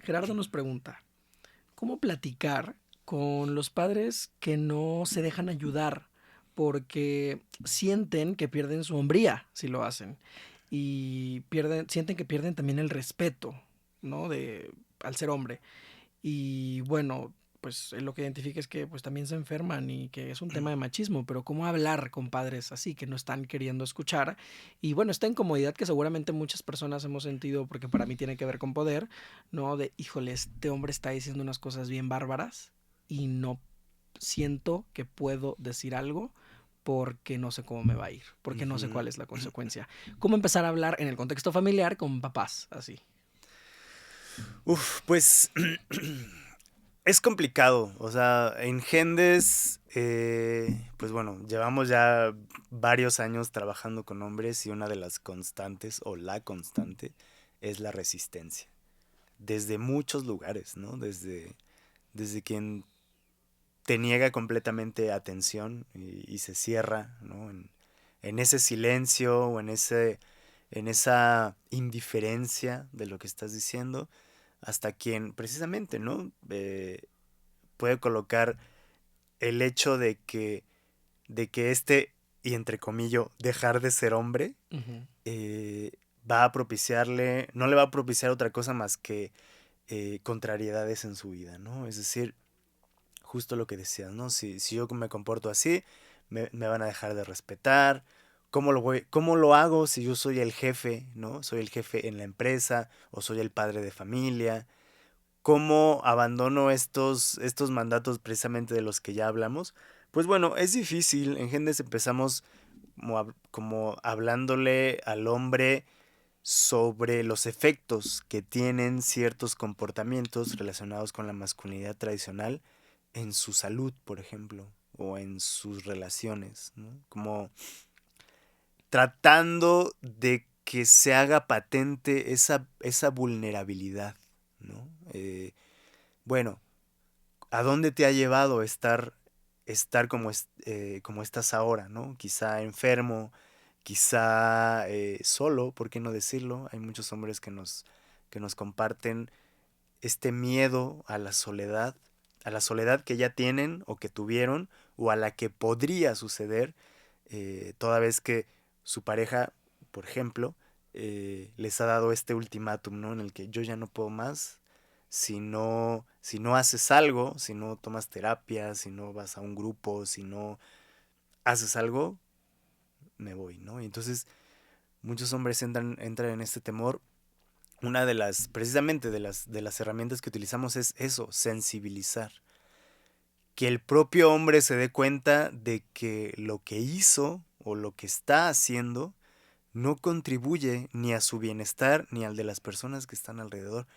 Gerardo nos pregunta, ¿cómo platicar con los padres que no se dejan ayudar porque sienten que pierden su hombría si lo hacen? Y sienten que pierden también el respeto, ¿no? Al ser hombre. Y bueno, pues lo que identifica es que pues también se enferman y que es un tema de machismo, pero ¿cómo hablar con padres así que no están queriendo escuchar? Y bueno, esta incomodidad que seguramente muchas personas hemos sentido, porque para mí tiene que ver con poder, ¿no? De, híjole, este hombre está diciendo unas cosas bien bárbaras y no siento que puedo decir algo porque no sé cómo me va a ir, porque no sé Ujú. cuál es la consecuencia. ¿Cómo empezar a hablar en el contexto familiar con papás así? Uf, pues es complicado. O sea, en Gendes, pues bueno, llevamos ya varios años trabajando con hombres y una de las constantes o la constante es la resistencia. Desde muchos lugares, ¿no? Desde quien te niega completamente atención y se cierra, ¿no? En ese silencio o en esa indiferencia de lo que estás diciendo, hasta quien precisamente, ¿no? Puede colocar el hecho de que y entre comillas, dejar de ser hombre, Uh -huh. eh, va a propiciarle, no le va a propiciar otra cosa más que contrariedades en su vida, ¿no? Es decir, justo lo que decías, ¿no? Si yo me comporto así, me van a dejar de respetar. ¿Cómo lo hago si yo soy el jefe, ¿no? Soy el jefe en la empresa o soy el padre de familia. ¿Cómo abandono estos mandatos precisamente de los que ya hablamos? Pues bueno, es difícil. En Gendes empezamos como hablándole al hombre sobre los efectos que tienen ciertos comportamientos relacionados con la masculinidad tradicional en su salud, por ejemplo, o en sus relaciones, ¿no? Como tratando de que se haga patente esa vulnerabilidad, ¿no? Bueno, ¿A dónde te ha llevado estar como, como estás ahora, ¿no? Quizá enfermo, quizá solo, ¿por qué no decirlo? Hay muchos hombres que nos comparten este miedo a la soledad que ya tienen o que tuvieron o a la que podría suceder toda vez que su pareja, por ejemplo, les ha dado este ultimátum, ¿no? En el que yo ya no puedo más, si no haces algo, si no tomas terapia, si no vas a un grupo, si no haces algo, me voy, ¿no? Y entonces muchos hombres entran en este temor. Una de las, precisamente de las herramientas que utilizamos es eso, sensibilizar. Que el propio hombre se dé cuenta de que lo que hizo o lo que está haciendo no contribuye ni a su bienestar ni al de las personas que están alrededor.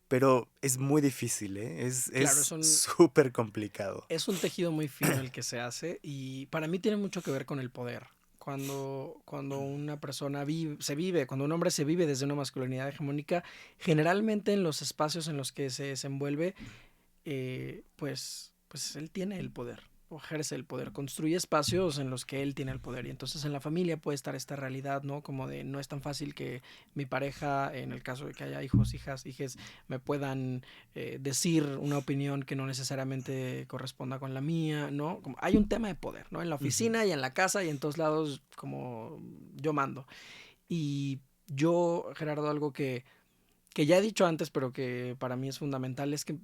Pero es muy difícil, ¿eh? Claro, Es súper complicado. es un tejido muy fino el que se hace y para mí tiene mucho que ver con el poder. Cuando una persona cuando un hombre se vive desde una masculinidad hegemónica, generalmente en los espacios en los que se desenvuelve, pues él tiene el poder, o ejerce el poder, construye espacios en los que él tiene el poder. Y entonces en la familia puede estar esta realidad, ¿no? Como de no es tan fácil que mi pareja, en el caso de que haya hijos, hijas, hijes, me puedan decir una opinión que no necesariamente corresponda con la mía, ¿no? Como hay un tema de poder, ¿no? En la oficina y en la casa y en todos lados, como yo mando. Y yo, Gerardo, algo que ya he dicho antes, pero que para mí es fundamental, es que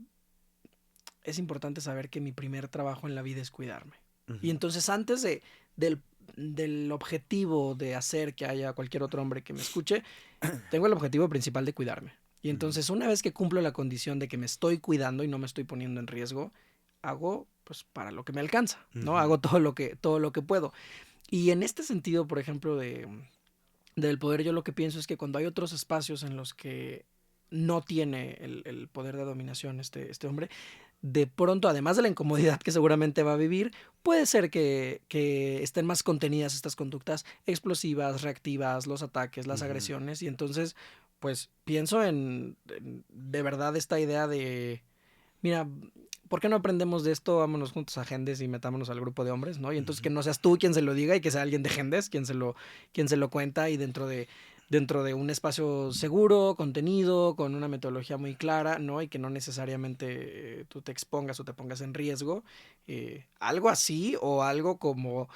es importante saber que mi primer trabajo en la vida es cuidarme. Y entonces antes del objetivo de hacer que haya cualquier otro hombre que me escuche, tengo el objetivo principal de cuidarme. Y entonces una vez que cumplo la condición de que me estoy cuidando y no me estoy poniendo en riesgo, hago pues para lo que me alcanza, ¿no? Hago todo lo que puedo. Y en este sentido, por ejemplo, del poder, yo lo que pienso es que cuando hay otros espacios en los que no tiene el poder de dominación este hombre, de pronto, además de la incomodidad que seguramente va a vivir, puede ser que estén más contenidas estas conductas explosivas, reactivas, los ataques, las agresiones. Y entonces, pues pienso de verdad esta idea de, mira, ¿por qué no aprendemos de esto? Vámonos juntos a Gendes y metámonos al grupo de hombres, ¿no? Y entonces que no seas tú quien se lo diga y que sea alguien de Gendes quien se lo cuenta, y dentro de un espacio seguro, contenido, con una metodología muy clara, ¿no? Y que no necesariamente tú te expongas o te pongas en riesgo. Algo así, o algo como,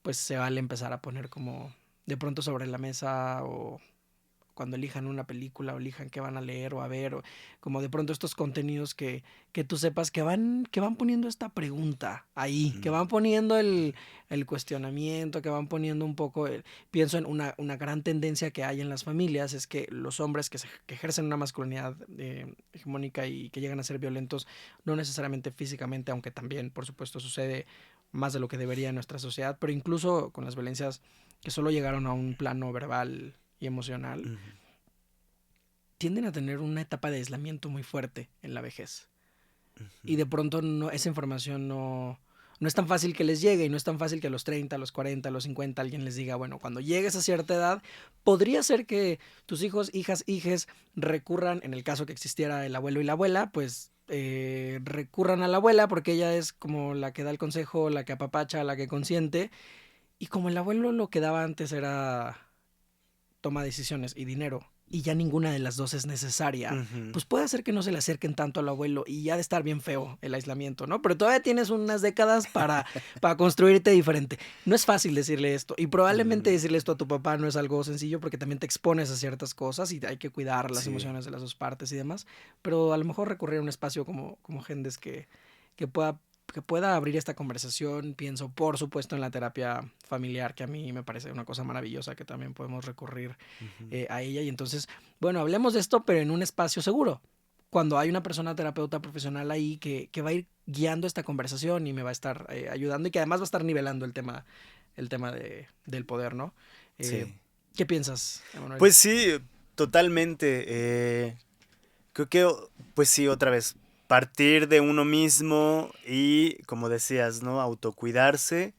pues se vale empezar a poner como de pronto sobre la mesa, o cuando elijan una película o elijan qué van a leer o a ver, o como de pronto estos contenidos que tú sepas que van poniendo esta pregunta ahí, que van poniendo el cuestionamiento, que van poniendo un poco, pienso en una gran tendencia que hay en las familias, es que los hombres que ejercen una masculinidad hegemónica y que llegan a ser violentos, no necesariamente físicamente, aunque también por supuesto sucede más de lo que debería en nuestra sociedad, pero incluso con las violencias que solo llegaron a un plano verbal y emocional, tienden a tener una etapa de aislamiento muy fuerte en la vejez. Y de pronto esa información no es tan fácil que les llegue, y no es tan fácil que a los 30, a los 40, a los 50 alguien les diga, bueno, cuando llegues a cierta edad, podría ser que tus hijos, hijas, hijes recurran, en el caso que existiera el abuelo y la abuela, pues recurran a la abuela porque ella es como la que da el consejo, la que apapacha, la que consiente. Y como el abuelo lo que daba antes era toma decisiones y dinero, y ya ninguna de las dos es necesaria, pues puede hacer que no se le acerquen tanto al abuelo, y ya de estar bien feo el aislamiento, ¿no? Pero todavía tienes unas décadas para construirte diferente. No es fácil decirle esto, y probablemente decirle esto a tu papá no es algo sencillo, porque también te expones a ciertas cosas y hay que cuidar las emociones de las dos partes y demás, pero a lo mejor recurrir a un espacio como Gendes que pueda abrir esta conversación. Pienso, por supuesto, en la terapia familiar, que a mí me parece una cosa maravillosa, que también podemos recurrir a ella. Y entonces, bueno, hablemos de esto, pero en un espacio seguro. Cuando hay una persona terapeuta profesional ahí que va a ir guiando esta conversación y me va a estar ayudando, y que además va a estar nivelando el tema del poder, ¿no? Sí. ¿Qué piensas, Emanuel? Pues sí, totalmente. Creo que, pues sí, otra vez, partir de uno mismo y, como decías, ¿no? Autocuidarse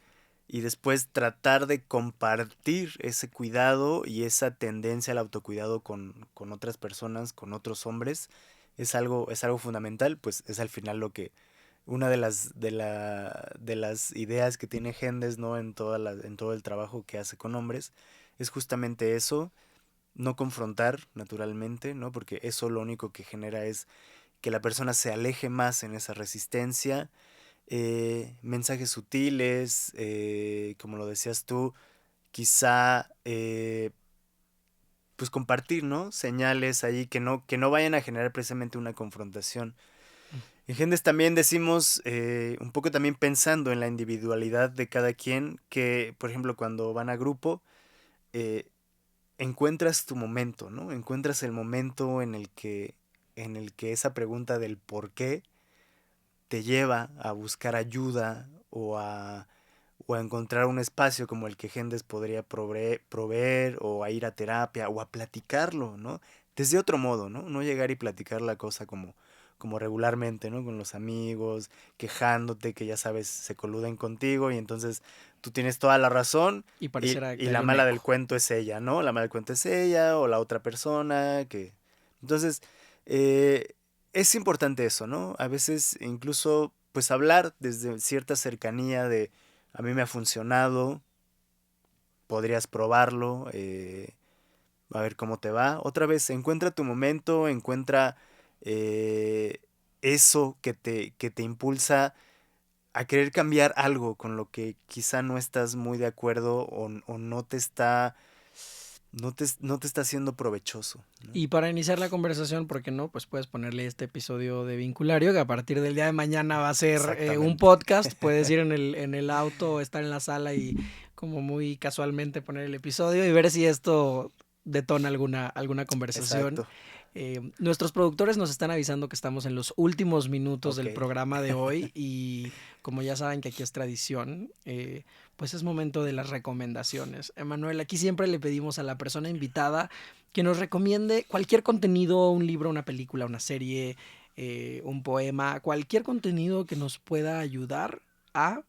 y después tratar de compartir ese cuidado y esa tendencia al autocuidado con otras personas, con otros hombres, es algo fundamental, pues es al final una de las ideas que tiene Gendes, ¿no? En todo el trabajo que hace con hombres, es justamente eso, no confrontar naturalmente, ¿no? Porque eso lo único que genera es que la persona se aleje más en esa resistencia. Mensajes sutiles, como lo decías tú, quizá pues compartir, ¿no? Señales ahí que no vayan a generar precisamente una confrontación. En Gendes también decimos, un poco también pensando en la individualidad de cada quien, que por ejemplo cuando van a grupo, eh, encuentras tu momento, ¿no? Encuentras el momento en el que esa pregunta del por qué te lleva a buscar ayuda o a encontrar un espacio como el que Gendes podría proveer o a ir a terapia o a platicarlo, ¿no? Desde otro modo, ¿no? No llegar y platicar la cosa como regularmente, ¿no? Con los amigos, quejándote, que ya sabes, se coluden contigo y entonces tú tienes toda la razón Y pareciera y que hay la un mala del eco. cuento es ella, ¿no? La mala del cuento es ella o la otra persona que... Entonces, eh, es importante eso, ¿no? A veces incluso, pues hablar desde cierta cercanía de a mí me ha funcionado, podrías probarlo, a ver cómo te va. Otra vez, encuentra tu momento, encuentra eh, eso que te impulsa a querer cambiar algo con lo que quizá no estás muy de acuerdo o no te está haciendo provechoso, ¿no? Y para iniciar la conversación, ¿por qué no? Pues puedes ponerle este episodio de Vinculario, que a partir del día de mañana va a ser un Exactamente. podcast. Puedes ir en el auto o estar en la sala y como muy casualmente poner el episodio y ver si esto detona alguna conversación. Exacto. Nuestros productores nos están avisando que estamos en los últimos minutos Ok. del programa de hoy y como ya saben que aquí es tradición, pues es momento de las recomendaciones. Emanuel, aquí siempre le pedimos a la persona invitada que nos recomiende cualquier contenido, un libro, una película, una serie, un poema, cualquier contenido que nos pueda ayudar a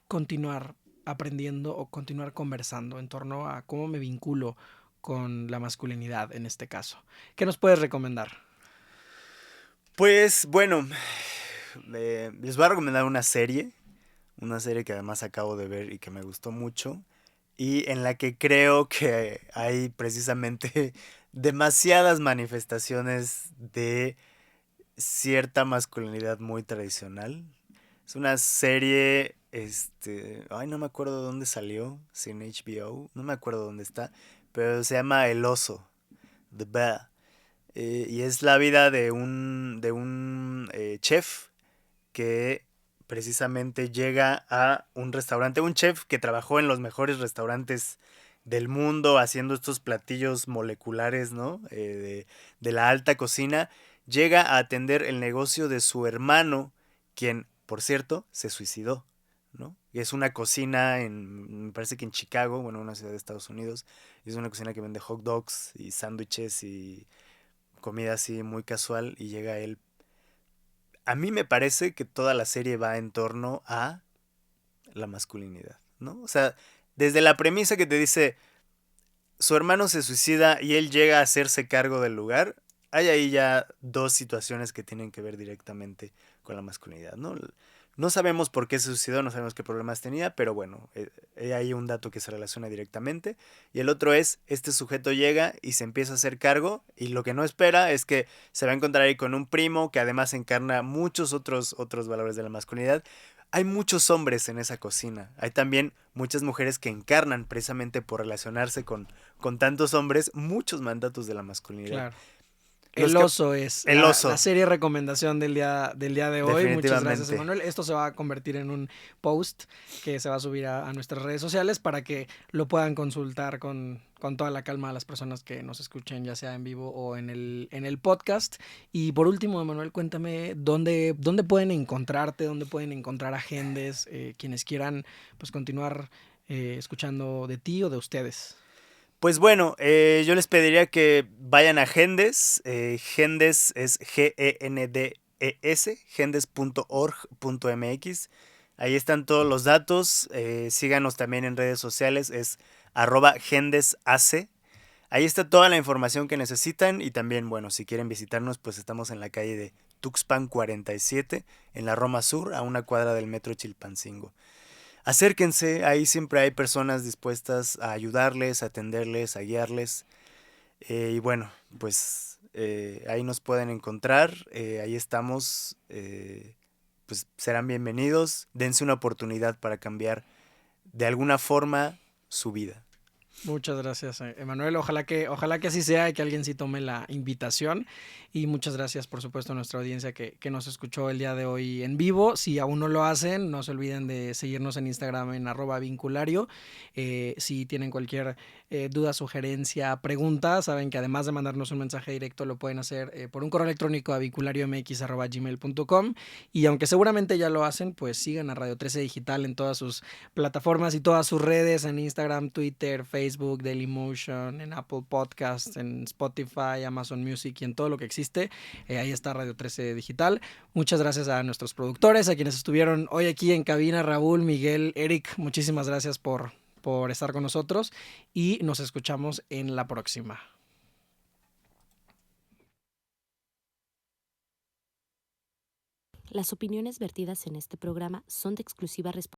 continuar aprendiendo o continuar conversando en torno a cómo me vinculo con la masculinidad en este caso. ¿Qué nos puedes recomendar? Pues bueno, les voy a recomendar una serie que además acabo de ver y que me gustó mucho y en la que creo que hay precisamente demasiadas manifestaciones de cierta masculinidad muy tradicional. Es una serie, ay, no me acuerdo dónde salió, si en HBO, no me acuerdo dónde está, pero se llama El Oso, The Bear. Y es la vida de un chef que precisamente llega a un restaurante, un chef que trabajó en los mejores restaurantes del mundo haciendo estos platillos moleculares, ¿no? De la alta cocina, llega a atender el negocio de su hermano, quien, por cierto, se suicidó, ¿no? Y es una cocina me parece que en Chicago, bueno, una ciudad de Estados Unidos, y es una cocina que vende hot dogs y sándwiches y comida así muy casual y llega él. A mí me parece que toda la serie va en torno a la masculinidad, ¿no? O sea, desde la premisa que te dice, su hermano se suicida y él llega a hacerse cargo del lugar, hay ahí ya dos situaciones que tienen que ver directamente con la masculinidad, ¿no? No sabemos por qué se suicidó, no sabemos qué problemas tenía, pero bueno, hay un dato que se relaciona directamente. Y el otro es, este sujeto llega y se empieza a hacer cargo y lo que no espera es que se va a encontrar ahí con un primo que además encarna muchos otros valores de la masculinidad. Hay muchos hombres en esa cocina. Hay también muchas mujeres que encarnan precisamente por relacionarse con tantos hombres muchos mandatos de la masculinidad. Claro. Los El que... oso es El la oso, serie recomendación del día de hoy. Muchas gracias, definitivamente. Emanuel. Esto se va a convertir en un post que se va a subir a nuestras redes sociales para que lo puedan consultar con toda la calma a las personas que nos escuchen, ya sea en vivo o en el podcast. Y por último, Emanuel, cuéntame dónde pueden encontrarte, dónde pueden encontrar a Gendes, quienes quieran pues continuar escuchando de ti o de ustedes. Pues bueno, yo les pediría que vayan a Gendes. Gendes es Gendes, gendes.org.mx. Ahí están todos los datos. Síganos también en redes sociales, es @gendesac. Ahí está toda la información que necesitan y también, bueno, si quieren visitarnos, pues estamos en la calle de Tuxpan 47, en la Roma Sur, a una cuadra del metro Chilpancingo. Acérquense, ahí siempre hay personas dispuestas a ayudarles, a atenderles, a guiarles. Y bueno, pues ahí nos pueden encontrar, ahí estamos, pues serán bienvenidos, dense una oportunidad para cambiar de alguna forma su vida. Muchas gracias, Emanuel. Ojalá que así sea y que alguien sí tome la invitación. Y muchas gracias, por supuesto, a nuestra audiencia que nos escuchó el día de hoy en vivo. Si aún no lo hacen, no se olviden de seguirnos en Instagram en @vinculario. Si tienen cualquier duda, sugerencia, pregunta, saben que además de mandarnos un mensaje directo, lo pueden hacer por un correo electrónico a vinculariomx@gmail.com. Y aunque seguramente ya lo hacen, pues sigan a Radio 13 Digital en todas sus plataformas y todas sus redes, en Instagram, Twitter, Facebook, Dailymotion, en Apple Podcasts, en Spotify, Amazon Music y en todo lo que existe. Ahí está Radio 13 Digital. Muchas gracias a nuestros productores, a quienes estuvieron hoy aquí en cabina, Raúl, Miguel, Eric, muchísimas gracias por estar con nosotros y nos escuchamos en la próxima. Las opiniones vertidas en este programa son de exclusiva responsabilidad